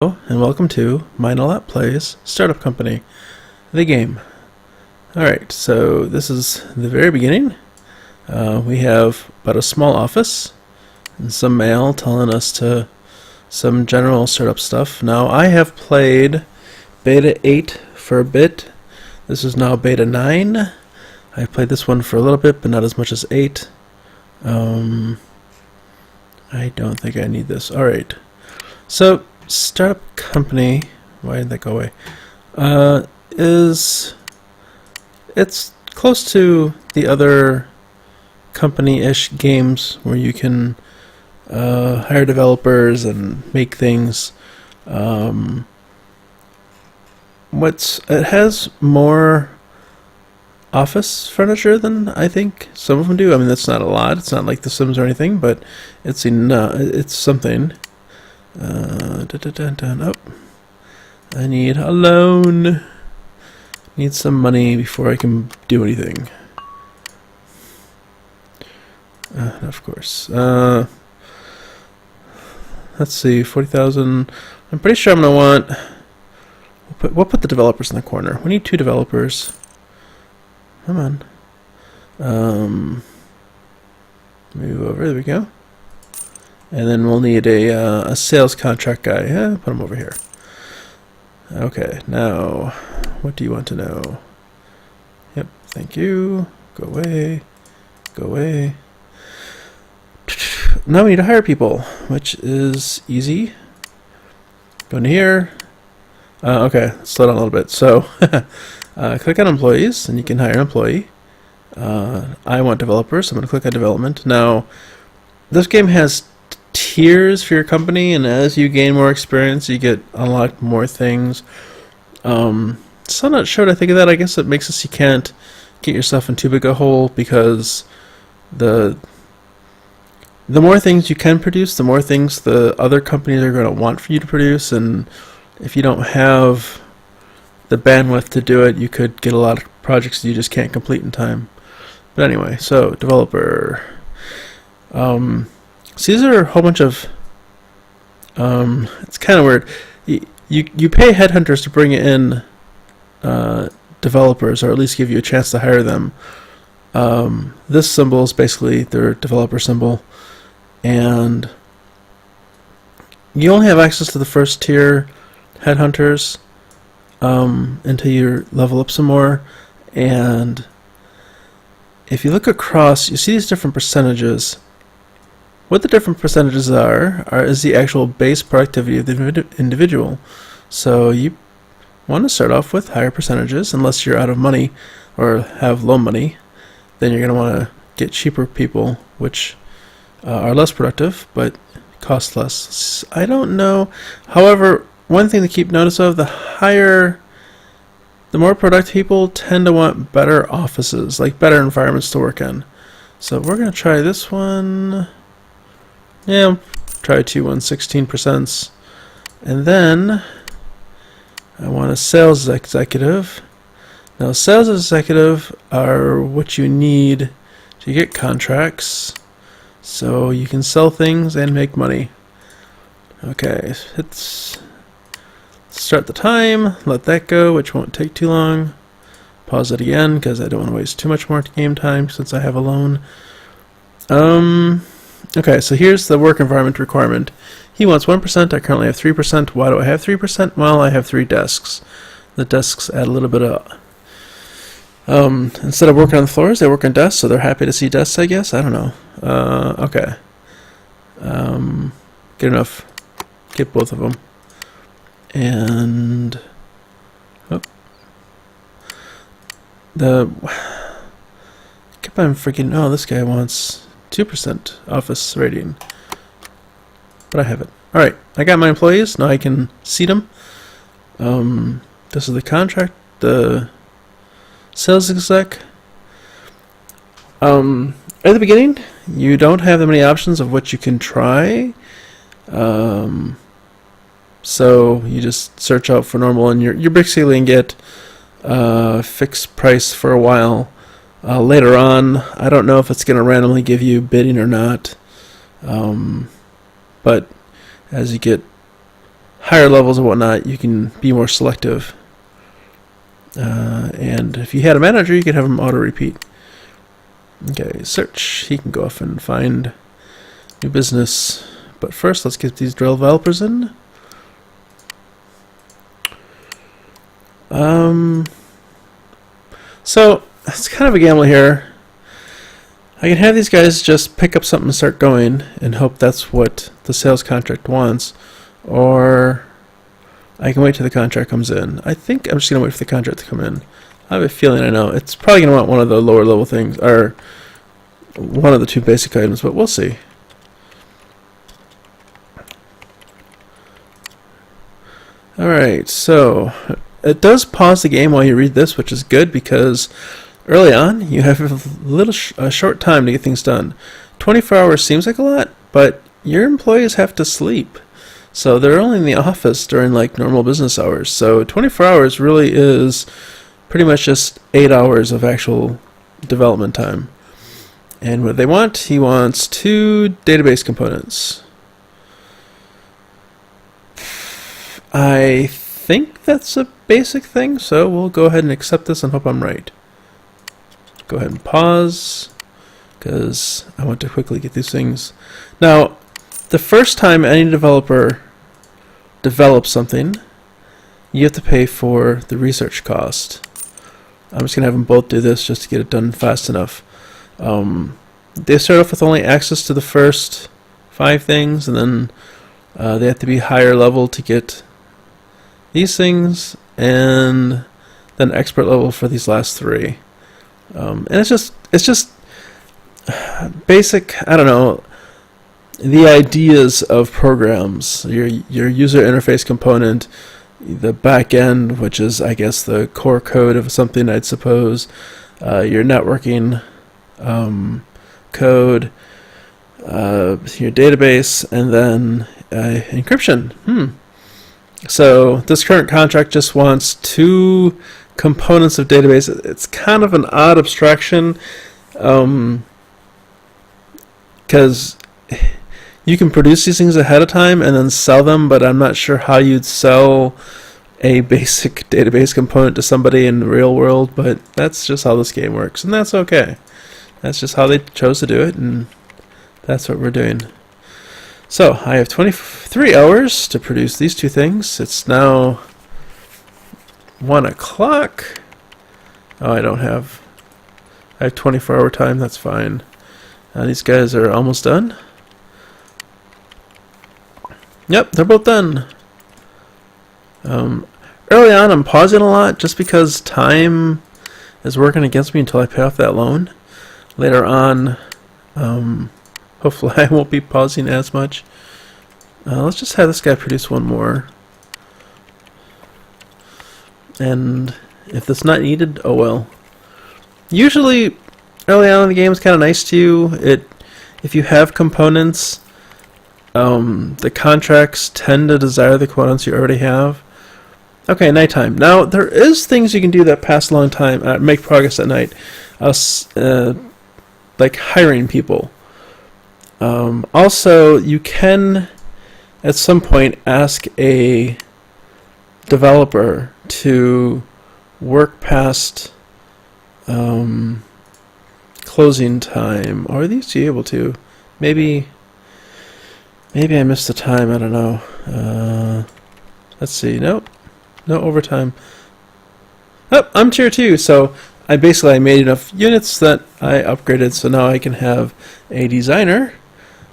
Hello, and welcome to MindALot Plays Startup Company, the game. Alright, so this is the very beginning. We have about a small office and some mail telling us to some general startup stuff. Now, I have played Beta 8 for a bit. This is now Beta 9. I played this one for a little bit, but not as much as 8. I don't think I need this. Alright, so startup company, why did that go away? It's close to the other company-ish games where you can hire developers and make things. It has more office furniture than I think some of them do. I mean, that's not a lot. It's not like The Sims or anything, but it's enough. It's something. Oh, I need a loan. Need some money before I can do anything. Of course. Let's see, 40,000. I'm pretty sure I'm gonna want. We'll put the developers in the corner. We need 2 developers. Come on. Move over. There we go. And then we'll need a sales contract guy. Yeah, put him over here. Okay, now, what do you want to know? Yep, thank you. Go away. Go away. Now we need to hire people, which is easy. Go into here. Okay, slow down a little bit. So, click on employees, and you can hire an employee. I want developers, so I'm going to click on development. Now, this game has tiers for your company, and as you gain more experience, you get unlocked more things. So I'm not sure what I think of that. I guess it makes it so you can't get yourself in too big a hole, because the more things you can produce, the more things the other companies are going to want for you to produce, and if you don't have the bandwidth to do it, you could get a lot of projects that you just can't complete in time. But anyway, so developer. So these are a whole bunch of, it's kind of weird. You pay headhunters to bring in developers, or at least give you a chance to hire them. This symbol is basically their developer symbol, and you only have access to the first tier headhunters until you level up some more. And if you look across, you see these different percentages. What the different percentages is the actual base productivity of the individual. So you want to start off with higher percentages, unless you're out of money or have low money. Then you're going to want to get cheaper people, which are less productive but cost less. I don't know. However, one thing to keep notice of, the more productive people tend to want better offices, like better environments to work in. So we're going to try this one. Yeah, try 16%. And then I want a sales executive. Now, sales executive are what you need to get contracts, so you can sell things and make money. Okay, let's start the time, let that go, which won't take too long. Pause it again, because I don't want to waste too much more game time since I have a loan. Okay, so here's the work environment requirement. He wants 1%, I currently have 3%. Why do I have 3%? Well, I have 3 desks. The desks add a little bit of... instead of working on the floors, they work on desks, so they're happy to see desks, I guess? I don't know. Okay. Good enough. Get both of them. And... Oh. Keep on freaking... Oh, this guy wants 2% office rating. But I have it. Alright, I got my employees. Now I can seat them. This is the contract. The sales exec. At the beginning, you don't have that many options of what you can try. So you just search out for normal, and you're basically going to get fixed price for a while. Later on, I don't know if it's going to randomly give you bidding or not. But as you get higher levels and whatnot, you can be more selective. And if you had a manager, you could have them auto-repeat. Okay, search. He can go off and find new business. But first, let's get these drill developers in. So, it's kind of a gamble here. I can have these guys just pick up something and start going and hope that's what the sales contract wants. Or I can wait till the contract comes in. I think I'm just going to wait for the contract to come in. I have a feeling I know. It's probably going to want one of the lower level things, or one of the two basic items, but we'll see. Alright, so it does pause the game while you read this, which is good because early on you have a short time to get things done. 24 hours seems like a lot, but your employees have to sleep. So they're only in the office during like normal business hours. So 24 hours really is pretty much just 8 hours of actual development time. And what they want, he wants 2 database components. I think that's a basic thing, so we'll go ahead and accept this and hope I'm right. Go ahead and pause, because I want to quickly get these things. Now, the first time any developer develops something, you have to pay for the research cost. I'm just going to have them both do this just to get it done fast enough. They start off with only access to the first 5 things, and then they have to be higher level to get these things, and then expert level for these last 3. And it's just basic, I don't know, the ideas of programs, your user interface component, the back end, which is I guess the core code of something, I'd suppose, your networking code, your database, and then encryption. So this current contract just wants 2 components of database. It's kind of an odd abstraction, because you can produce these things ahead of time and then sell them, but I'm not sure how you'd sell a basic database component to somebody in the real world, but that's just how this game works, and that's okay. That's just how they chose to do it, and that's what we're doing. So I have 23 hours to produce these 2 things. It's now 1 o'clock. Oh, I have 24-hour time. That's fine. These guys are almost done. Yep, they're both done. Early on, I'm pausing a lot just because time is working against me until I pay off that loan. Later on, hopefully I won't be pausing as much. Let's just have this guy produce 1 more. And if that's not needed, oh well. Usually, early on in the game, it's kind of nice to you. If you have components, the contracts tend to desire the components you already have. Okay, nighttime. Now, there is things you can do that pass a long time, make progress at night. Like hiring people. Also, you can, at some point, ask a developer to work past closing time. Or are these you able to? Maybe I missed the time. I don't know. Let's see. Nope. No overtime. Oh, I'm tier 2, so I made enough units that I upgraded, so now I can have a designer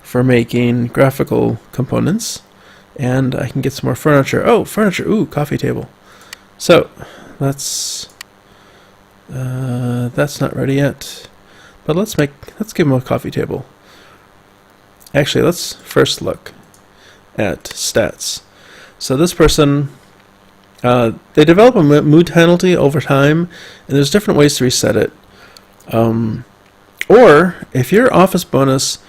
for making graphical components, and I can get some more furniture. Oh, furniture! Ooh, coffee table. So that's not ready yet, but let's give him a coffee table. Actually, let's first look at stats. So this person, they develop a mood penalty over time, and there's different ways to reset it. Or if your office bonus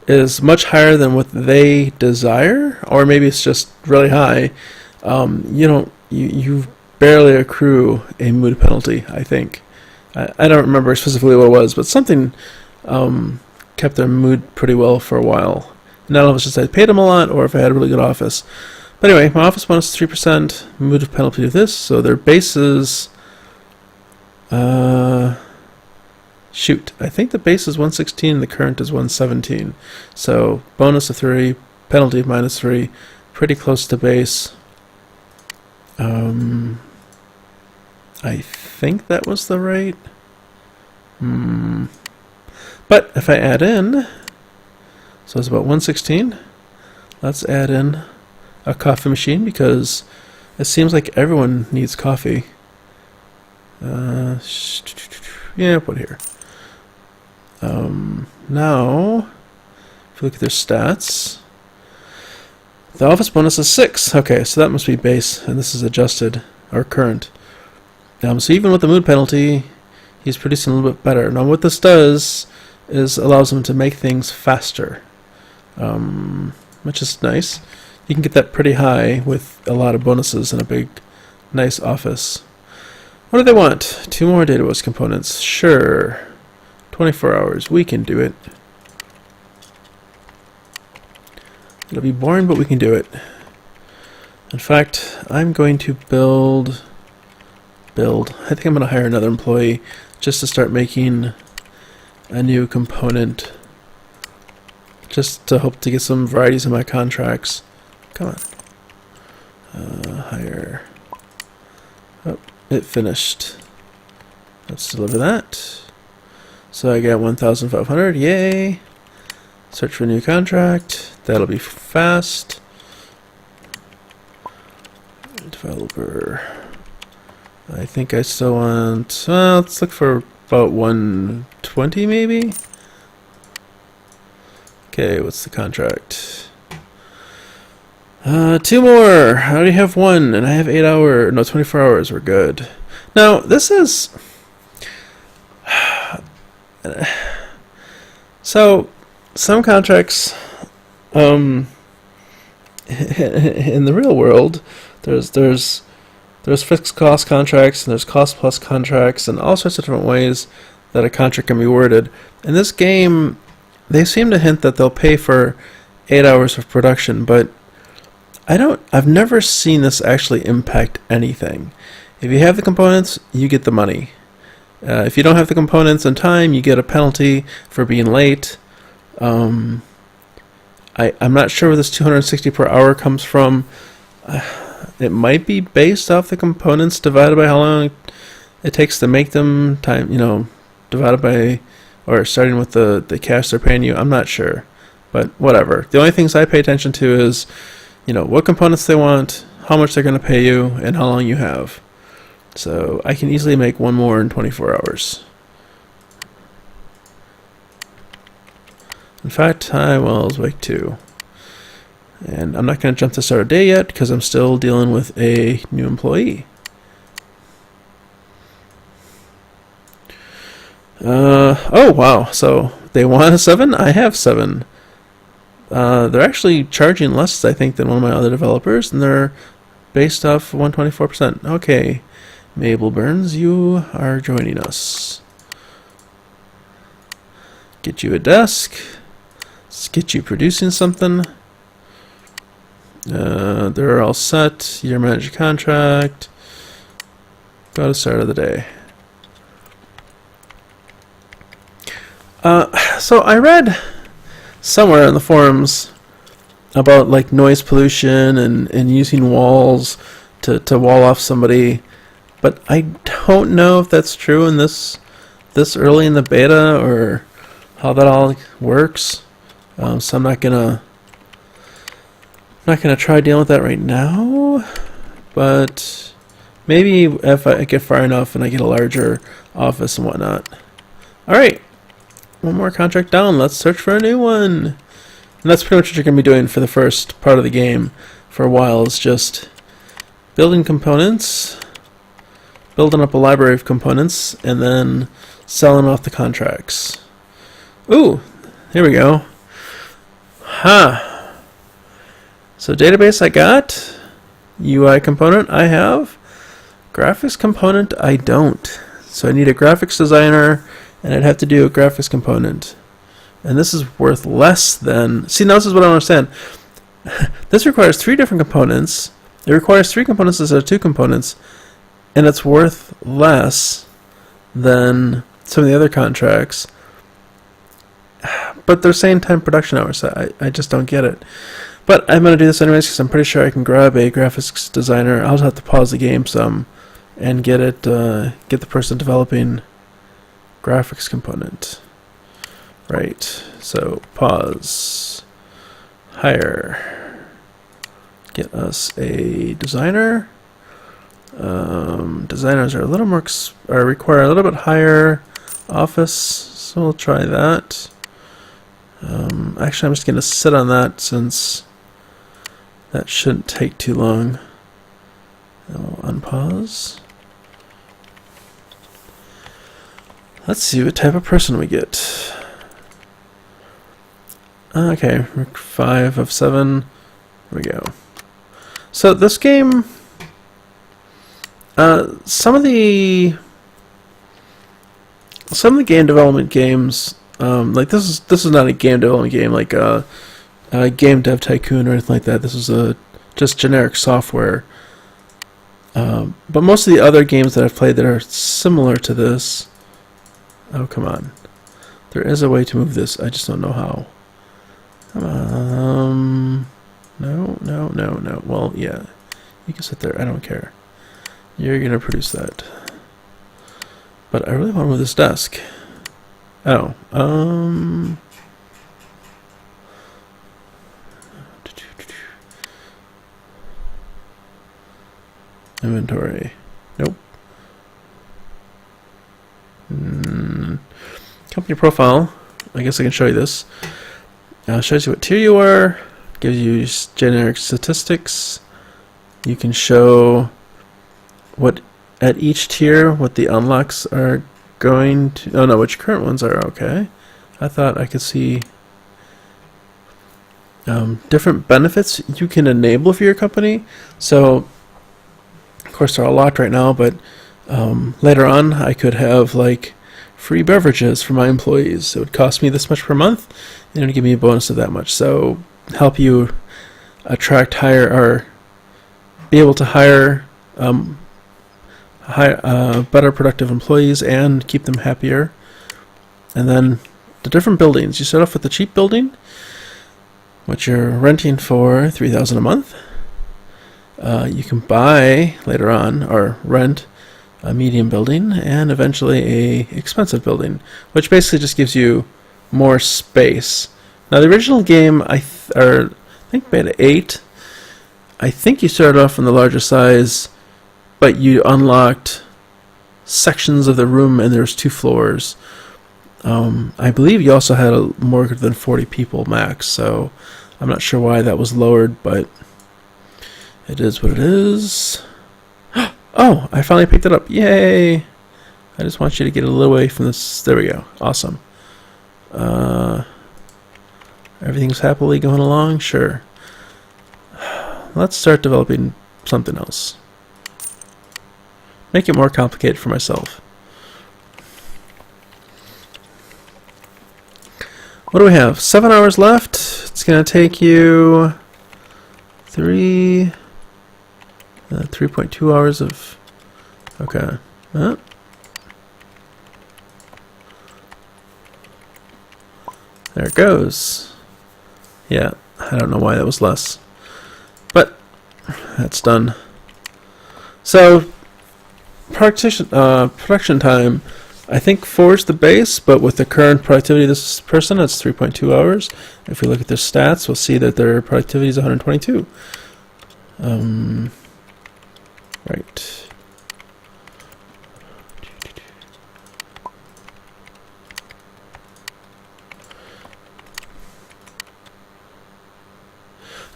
is much higher than what they desire, or maybe it's just really high, you barely accrue a mood penalty. I think I don't remember specifically what it was, but something kept their mood pretty well for a while. Not all of it's just I paid them a lot, or if I had a really good office. But anyway, my office bonus is 3%. Move penalty of this, so their base is. Shoot, I think the base is 116 and the current is 117. So bonus of 3, penalty of -3, pretty close to base. I think that was the rate. But if I add in, so it's about 116. Let's add in a coffee machine because it seems like everyone needs coffee. Yeah, put here. Now, if you look at their stats, the office bonus is 6. Okay, so that must be base, and this is adjusted, or current. So even with the mood penalty, he's producing a little bit better. Now what this does is allows him to make things faster, which is nice. You can get that pretty high with a lot of bonuses in a big, nice office. What do they want? 2 more database components. Sure. 24 hours. We can do it. It'll be boring, but we can do it. In fact, I'm going to build. I think I'm going to hire another employee just to start making a new component. Just to hope to get some varieties in my contracts. Come on. Hire. Oh, it finished. Let's deliver that. So I got 1,500. Yay! Search for a new contract. That'll be fast. Developer. I think I still want. Well, let's look for about 120 maybe. Okay, what's the contract? 2 more. I already have 1, and I have 8 hours. No, 24 hours. We're good. Now this is. So some contracts, in the real world, there's fixed cost contracts and there's cost plus contracts and all sorts of different ways that a contract can be worded. In this game, they seem to hint that they'll pay for 8 hours of production, but I've never seen this actually impact anything. If you have the components, you get the money. If you don't have the components in time, you get a penalty for being late. I'm not sure where this 260 per hour comes from. It might be based off the components divided by how long it takes to make them, time, divided by, or starting with the cash they're paying you. I'm not sure, but whatever. The only things I pay attention to is, what components they want, how much they're going to pay you, and how long you have. So I can easily make 1 more in 24 hours. In fact, I will make 2. And I'm not going to jump to start a day yet because I'm still dealing with a new employee. Oh wow, so they want a 7? I have 7. They're actually charging less, I think, than one of my other developers, and they're based off 124%. Okay. Mabel Burns, you are joining us. Get you a desk. Let's get you producing something. They're all set. Your manager contract. Go to start of the day. So I read somewhere in the forums about like noise pollution and using walls to wall off somebody. But I don't know if that's true in this early in the beta or how that all works. So I'm not gonna try dealing with that right now. But maybe if I get far enough and I get a larger office and whatnot. All right, 1 more contract down. Let's search for a new one. And that's pretty much what you're gonna be doing for the first part of the game for a while. Is just building components. Building up a library of components, and then selling off the contracts. Ooh, here we go. So database I got. UI component I have. Graphics component I don't. So I need a graphics designer, and I'd have to do a graphics component. And this is worth less than... See, now this is what I don't understand. This requires 3 different components. It requires 3 components instead of 2 components, and it's worth less than some of the other contracts. But they're saying 10 production hours. So I just don't get it. But I'm going to do this anyways because I'm pretty sure I can grab a graphics designer. I'll just have to pause the game some and get the person developing graphics component. Right. So pause. Hire. Get us a designer. Designers are a little more require a little bit higher office, so we'll try that. Actually, I'm just going to sit on that since that shouldn't take too long. I'll unpause. Let's see what type of person we get. Okay, 5 of 7. Here we go. So this game, some of the game development games, like this is not a game development game like a Game Dev Tycoon or anything like that. This is just generic software. But most of the other games that I've played that are similar to this. Oh, come on. There is a way to move this. I just don't know how. Come on. No. Well, yeah. You can sit there. I don't care. You're going to produce that. But I really want to move this desk. Oh. Inventory. Nope. Company profile. I guess I can show you this. Shows you what tier you are. Gives you generic statistics. You can show what at each tier what the unlocks are going to. Oh no, which current ones are okay. I thought I could see different benefits you can enable for your company. So of course they're all locked right now, but later on I could have like free beverages for my employees. It would cost me this much per month, and it would give me a bonus of that much. So help you attract, hire, or be able to hire better productive employees and keep them happier. And then the different buildings. You start off with the cheap building, which you're renting for $3,000 a month. You can buy later on or rent a medium building and eventually a expensive building, which basically just gives you more space. Now the original game I think made 8. I think you started off on the larger size, but you unlocked sections of the room and there's 2 floors. I believe you also had more than 40 people max, so I'm not sure why that was lowered, but it is what it is. Oh, I finally picked it up. Yay! I just want you to get a little away from this. There we go. Awesome. Everything's happily going along? Sure. Let's start developing something else. Make it more complicated for myself. What do we have? 7 hours left. It's going to take you 3.2 hours of... Okay. There it goes. Yeah, I don't know why that was less. But that's done. So, production time, I think 4 is the base, but with the current productivity of this person, it's 3.2 hours. If we look at their stats, we'll see that their productivity is 122. Right.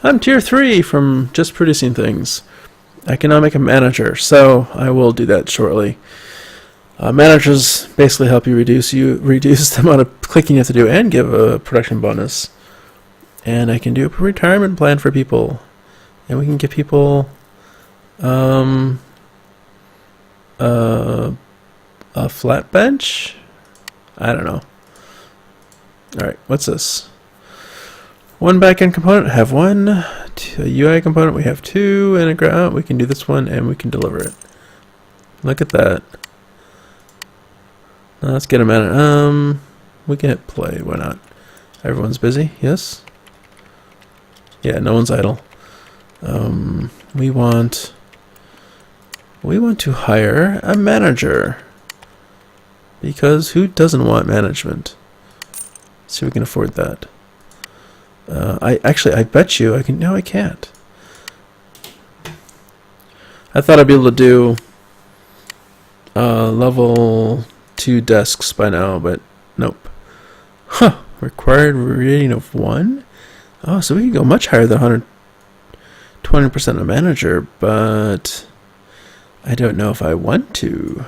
I'm tier 3 from just producing things. I can now make a manager, so I will do that shortly. Managers basically help you reduce the amount of clicking you have to do and give a production bonus. And I can do a retirement plan for people, and we can give people a flat bench. I don't know. All right, what's this? One backend component, have one. A UI component, we have two. And we can do this one and we can deliver it. Look at that. Now let's get a minute. We can hit play. Why not? Everyone's busy. Yes. Yeah, no one's idle. We want to hire a manager, because who doesn't want management? Let's see if we can afford that. I bet you I can. No, I can't. I thought I'd be able to do level 2 desks by now, but nope. Huh. Required rating of 1? Oh, so we can go much higher than 120% of manager, but I don't know if I want to.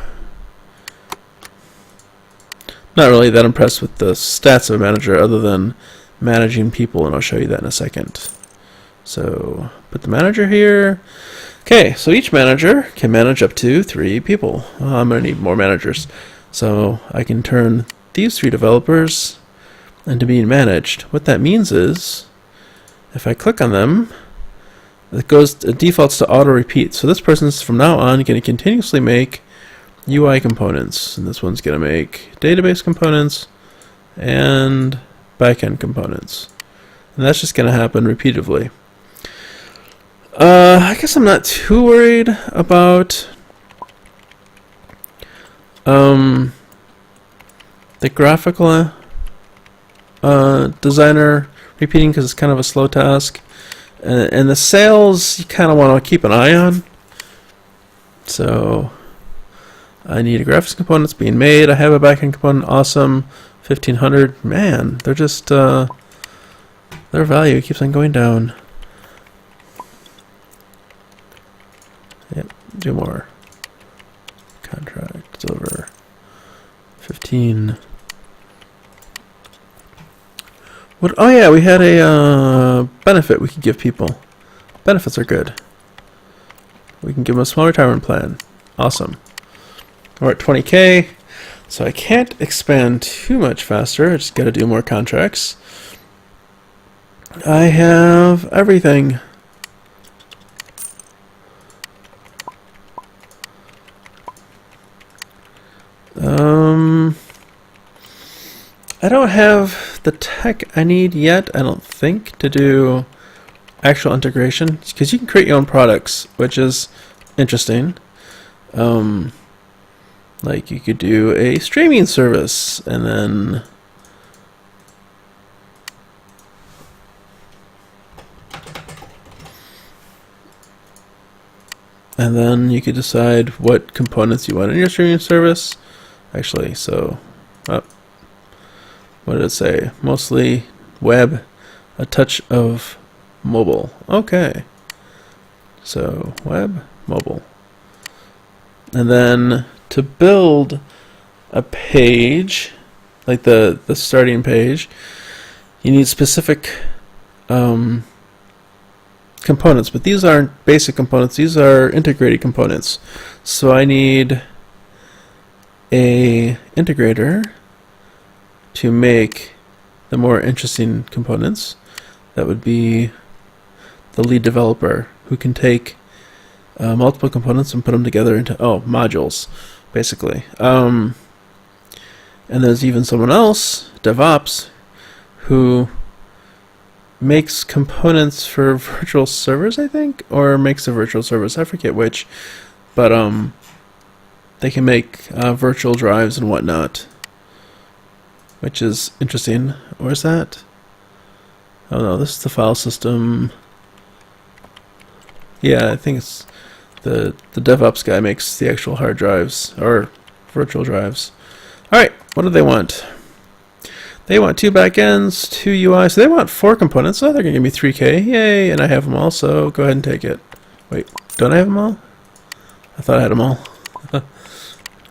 Not really that impressed with the stats of a manager other than managing people, and I'll show you that in a second. So put the manager here. Okay, so each manager can manage up to 3 people. I'm going to need more managers. So I can turn these 3 developers into being managed. What that means is, if I click on them, it defaults to auto repeat. So this person's from now on going to continuously make UI components, and this one's going to make database components and backend components, and that's just going to happen repeatedly. I guess I'm not too worried about the graphical designer repeating, because it's kind of a slow task, and the sales you kind of want to keep an eye on. So I need a graphics component that's being made. I have a backend component. Awesome. 1500. Man, they're just their value keeps on going down. Yep, do more. Contract deliver 15. What? Oh yeah, we had a benefit we could give people. Benefits are good. We can give them a small retirement plan. Awesome. We're at 20K, so I can't expand too much faster. I just got to do more contracts. I have everything. I don't have the tech I need yet, I don't think, to do actual integration, because you can create your own products, which is interesting. Like you could do a streaming service, and then you could decide what components you want in your streaming service. Actually, so what did it say? Mostly web, a touch of mobile. Okay. So web, mobile. And then to build a page, like the starting page, you need specific components, but these aren't basic components, these are integrated components. So I need a integrator to make the more interesting components. That would be the lead developer, who can take multiple components and put them together into modules, basically. And there's even someone else, DevOps, who makes components for virtual servers, I think, or makes a virtual service. I forget which, but they can make virtual drives and whatnot, which is interesting. Where's that? Oh no, this is the file system. Yeah, I think it's the DevOps guy makes the actual hard drives or virtual drives. All right, what do they want? They want 2 backends, 2 UI, so they want 4 components. So they're gonna give me 3K. Yay! And I have them all, so go ahead and take it. Wait, don't I have them all? I thought I had them all.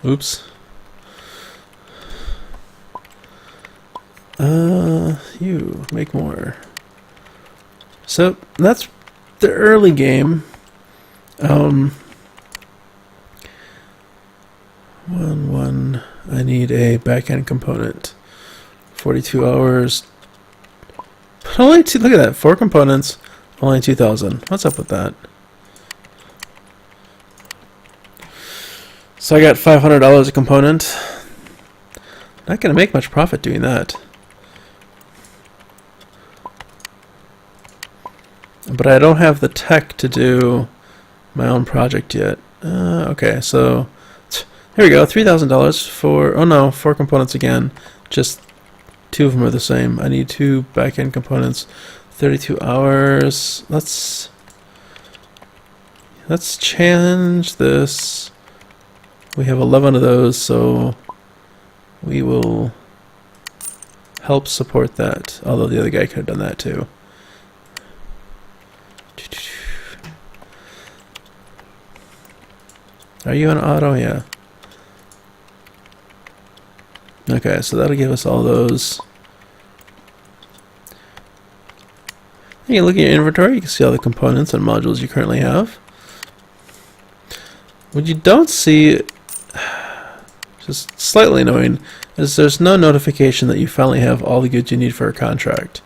Oops. You make more. So that's the early game. I need a backend component. 42 hours. Only two, look at that, 4 components, only 2,000. What's up with that? So I got $500 a component. Not going to make much profit doing that. But I don't have the tech to do my own project yet. Okay, so here we go, $3,000 for, oh no, 4 components again. Just 2 of them are the same. I need 2 back-end components. 32 hours. Let's change this. We have 11 of those, so we will help support that. Although the other guy could have done that too. Are you on auto? Yeah. Okay, so that'll give us all those. You can look at your inventory, you can see all the components and modules you currently have. What you don't see, just slightly annoying, is there's no notification that you finally have all the goods you need for a contract,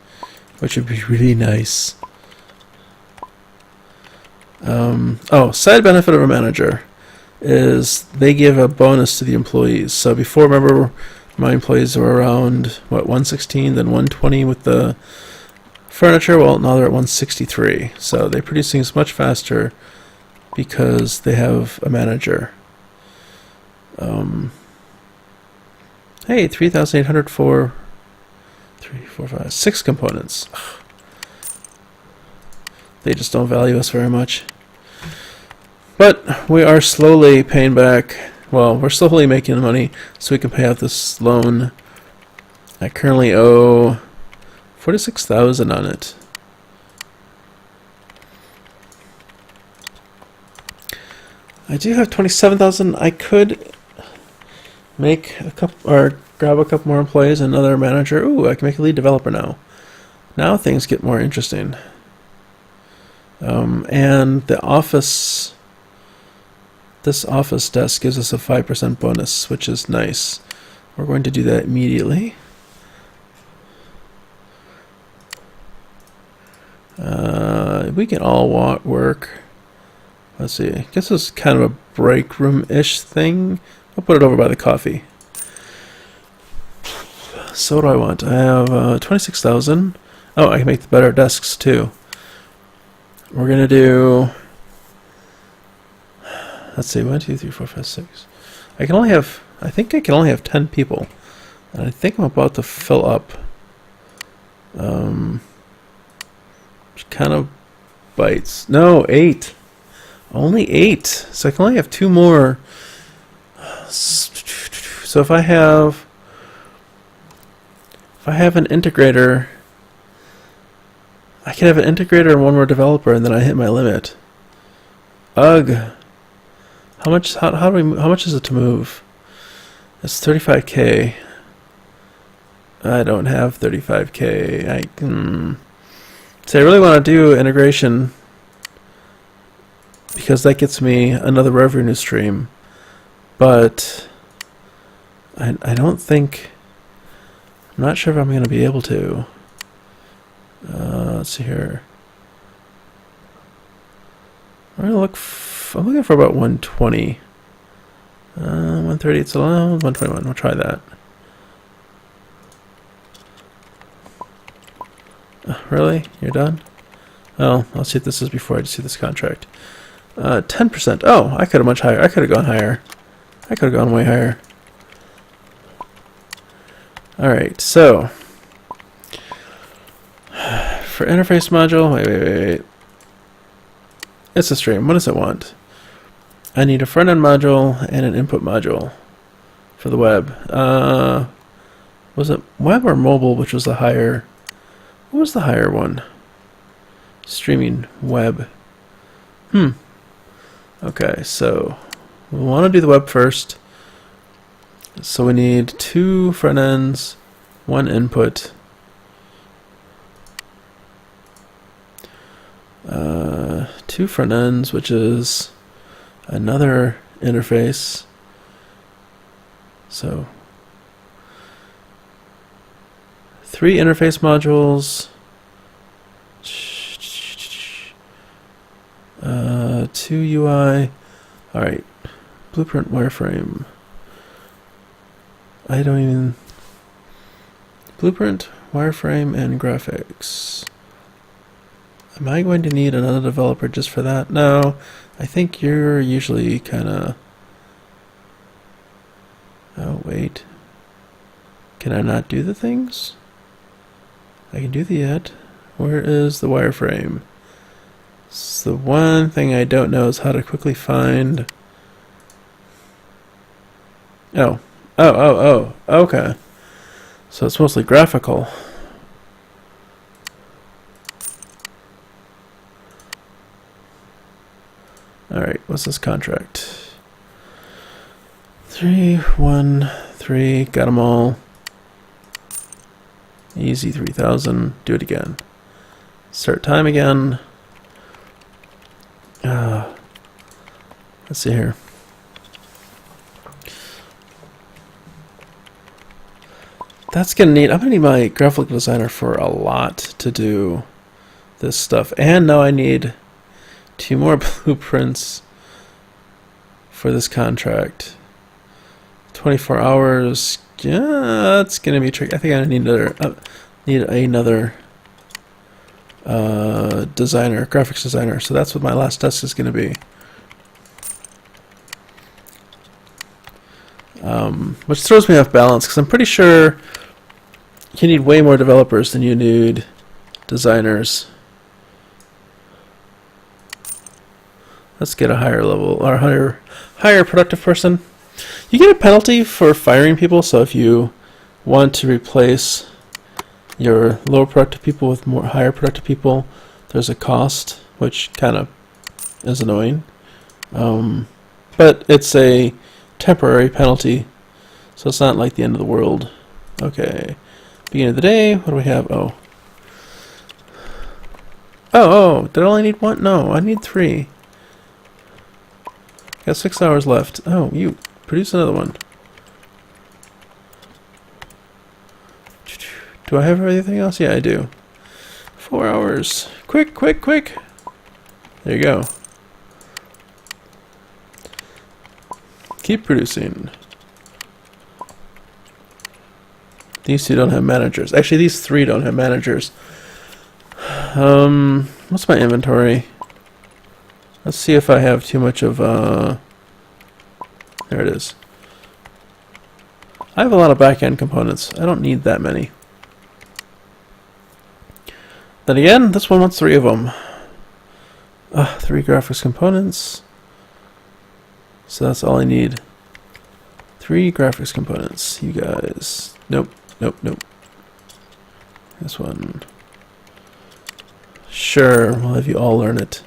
which would be really nice. Oh, side benefit of a manager is they give a bonus to the employees. So before, remember, my employees were around, what, 116, then 120 with the furniture. Well, now they're at 163. So they produce things much faster because they have a manager. Hey, 3,800 for 3, 4, 5, 6 components. They just don't value us very much. But we are slowly paying back. Well, we're slowly making money so we can pay out this loan. I currently owe 46,000 on it. I do have 27,000. I could make a couple, or grab a couple more employees and another manager. Ooh, I can make a lead developer now. Now things get more interesting. And the office, this office desk gives us a 5% bonus, which is nice. We're going to do that immediately. We can all work. Let's see. I guess it's kind of a break room-ish thing. I'll put it over by the coffee. So what do I want? I have 26,000. Oh, I can make the better desks too. We're gonna do. Let's see. 1, 2, 3, 4, 5, 6. I can only have. I think I can only have 10 people, and I think I'm about to fill up. Which kind of bites. No, 8. Only 8. So I can only have 2 more. So if I have an integrator, I can have an integrator and 1 more developer, and then I hit my limit. Ugh. How much? How much is it to move? It's 35K. I don't have 35K. So I really want to do integration because that gets me another revenue stream, but I don't think. I'm not sure if I'm going to be able to. Let's see here. I'm looking for about 120. 130, it's allowed. 121, we'll try that. Really? You're done? Oh, I'll see if this is before I see this contract. 10%. Oh, I could have much higher. I could have gone higher. I could have gone way higher. Alright, so for interface module, wait. It's a stream. What does it want? I need a front-end module and an input module for the web. Was it web or mobile, which was the higher? What was the higher one? Streaming web. Okay, so we want to do the web first. So we need 2 front ends, 1 input. 2 front ends, which is another interface. So 3 interface modules, To UI. Alright. Blueprint wireframe. I don't even... Blueprint, wireframe, and graphics. Am I going to need another developer just for that? No. I think you're usually kind of... Oh, wait. Can I not do the things? I can do the yet. Where is the wireframe? It's the one thing I don't know is how to quickly find... Oh. Oh, okay. So it's mostly graphical. Alright, what's this contract? 3, 1, 3, got them all. Easy 3,000, do it again. Start time again. Let's see here. That's gonna need, I'm gonna need my graphic designer for a lot to do this stuff. And now I need 2 more blueprints for this contract. 24 hours. Yeah, that's gonna be tricky. I think I need another designer, graphics designer. So that's what my last task is gonna be. Which throws me off balance because I'm pretty sure you need way more developers than you need designers. Let's get a higher level or higher productive person. You get a penalty for firing people, so if you want to replace your lower productive people with more higher productive people, there's a cost, which kind of is annoying. But it's a temporary penalty, so it's not like the end of the world. Okay, beginning of the day, what do we have? Oh, did I only need 1? No, I need 3. Got 6 hours left. Oh, you produce another one. Do I have everything else? Yeah, I do. 4 hours. Quick. There you go. Keep producing. These 2 don't have managers. Actually, these 3 don't have managers. What's my inventory? Let's see if I have too much of, there it is. I have a lot of back-end components. I don't need that many. Then again, this one wants 3 of them. 3 graphics components. So that's all I need. 3 graphics components. You guys. Nope. This one. Sure, we'll have you all learn it.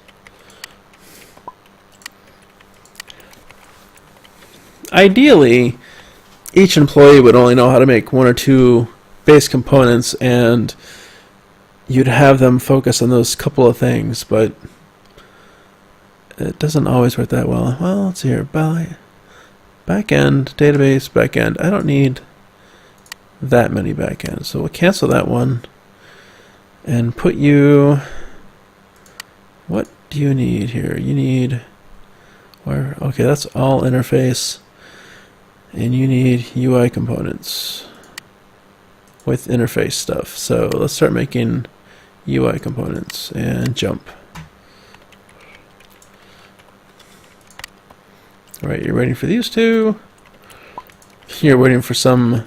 Ideally, each employee would only know how to make 1 or 2 base components, and you'd have them focus on those couple of things, but it doesn't always work that well. Well, let's see here. Backend, database, backend. I don't need that many backends, so we'll cancel that one and put you... What do you need here? You need... Where? Okay, that's all interface. And you need UI components with interface stuff. So let's start making UI components and jump. Alright, you're waiting for these 2. You're waiting for some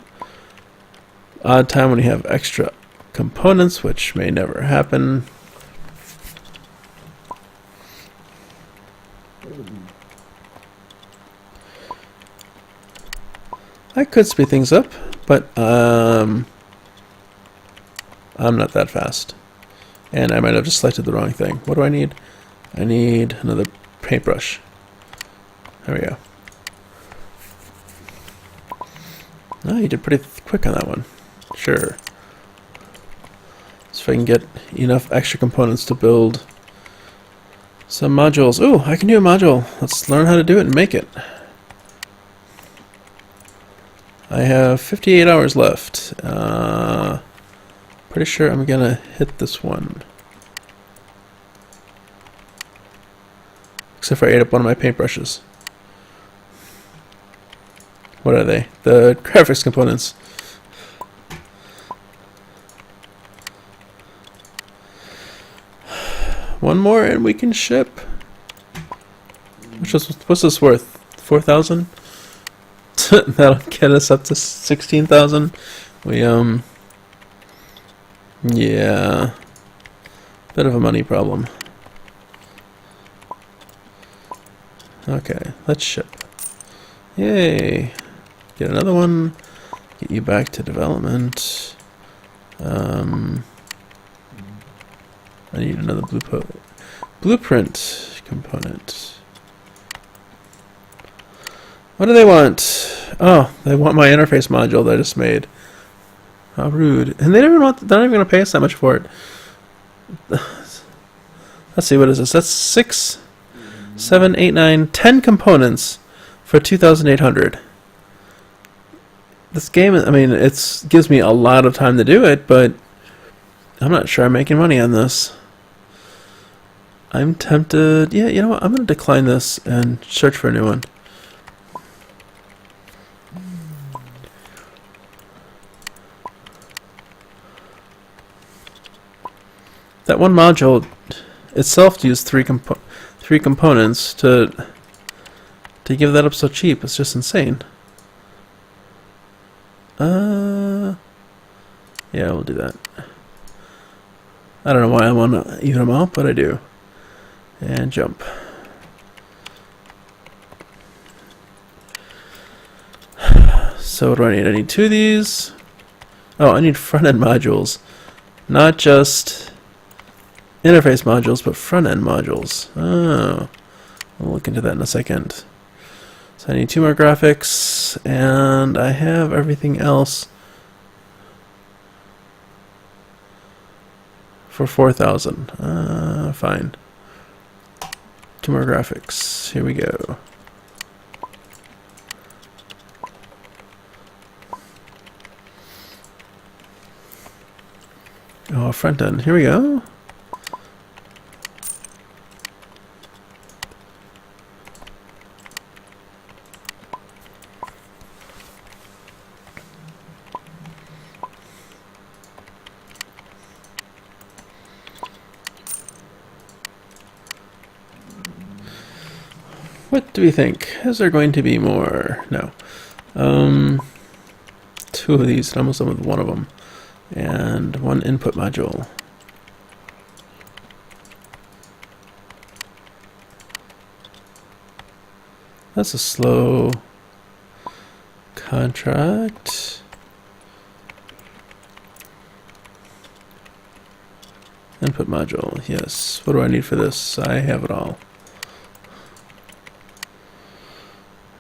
odd time when you have extra components, which may never happen. I could speed things up, but I'm not that fast. And I might have just selected the wrong thing. What do I need? I need another paintbrush. There we go. Oh, you did pretty quick on that one. Sure. So if I can get enough extra components to build some modules. Ooh, I can do a module. Let's learn how to do it and make it. I have 58 hours left. Pretty sure I'm gonna hit this one. Except for I ate up one of my paintbrushes. What are they? The graphics components. One more and we can ship. What's this worth? 4,000? That'll get us up to 16,000. Yeah. Bit of a money problem. Okay, let's ship. Yay. Get another one. Get you back to development. I need another blueprint component. What do they want? Oh, they want my interface module that I just made. How rude. And they don't even want, they're not even going to pay us that much for it. Let's see, what is this? That's 6, 7, 8, 9, 10 components for 2,800. This game, I mean, it gives me a lot of time to do it, but I'm not sure I'm making money on this. I'm tempted. Yeah, you know what? I'm going to decline this and search for a new one. That one module itself used three components to give that up so cheap. It's just insane. Yeah, we'll do that. I don't know why I want to even them out, but I do. And jump. So what do I need? I need 2 of these. Oh, I need front-end modules. Not just interface modules, but front-end modules. Oh, I'll look into that in a second. So I need 2 more graphics, and I have everything else for 4,000. Fine. 2 more graphics. Here we go. Oh, front end. Here we go. What do we think? Is there going to be more? No. 2 of these, and almost done with one of them. And 1 input module. That's a slow contract. Input module, yes. What do I need for this? I have it all.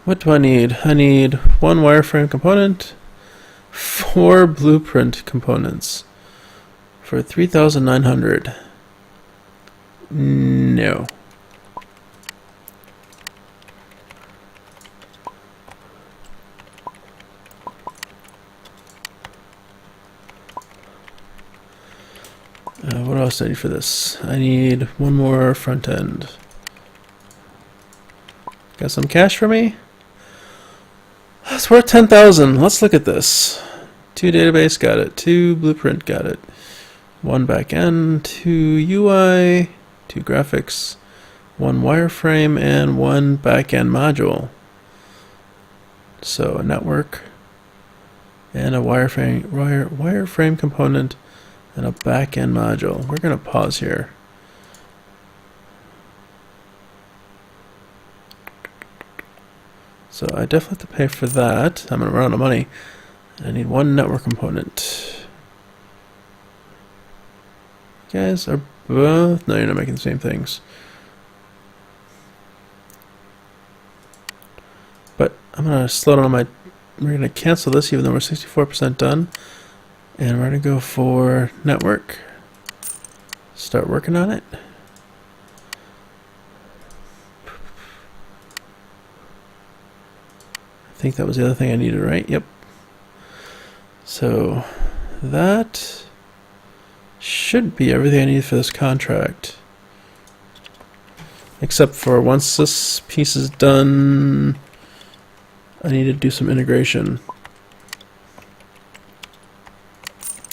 What do I need? I need 1 wireframe component, 4 blueprint components for 3,900. No. What else do I need for this? I need 1 more front end. Got some cash for me? It's worth 10,000. Let's look at this. 2 database, got it. 2 blueprint, got it. 1 backend, 2 UI, 2 graphics, 1 wireframe, and 1 backend module. So a network and a wireframe component and a backend module. We're going to pause here. So I definitely have to pay for that. I'm going to run out of money. I need 1 network component. You guys are both... No, you're not making the same things. But I'm going to slow down on my... We're going to cancel this even though we're 64% done. And we're going to go for network. Start working on it. I think that was the other thing I needed, right? Yep. So that should be everything I need for this contract. Except for once this piece is done, I need to do some integration.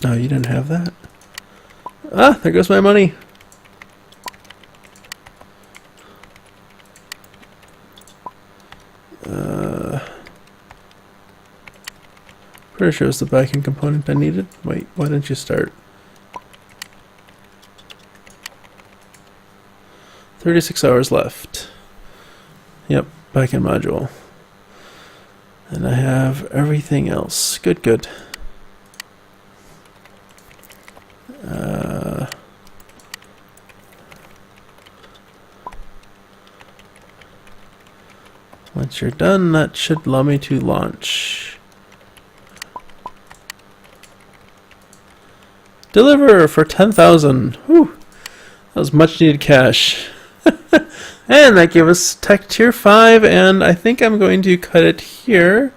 Oh, you didn't have that? Ah, there goes my money. Pretty sure it was the backing component I needed. Wait, why didn't you start? 36 hours left. Yep, backend module. And I have everything else. Good, good. Once you're done, that should allow me to launch. Deliver for 10,000. Whew. That was much needed cash. And that gave us Tech Tier 5, and I think I'm going to cut it here.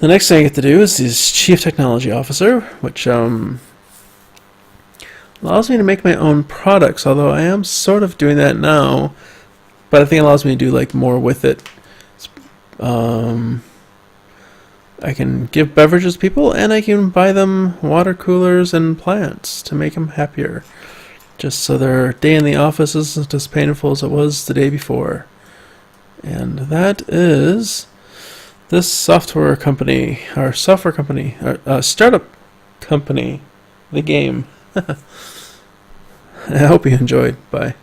The next thing I get to do is this Chief Technology Officer, which allows me to make my own products, although I am sort of doing that now, but I think it allows me to do like more with it. I can give beverages to people, and I can buy them water coolers and plants to make them happier. Just so their day in the office isn't as painful as it was the day before. And that is this software company, our software company, our startup company, the game. I hope you enjoyed. Bye.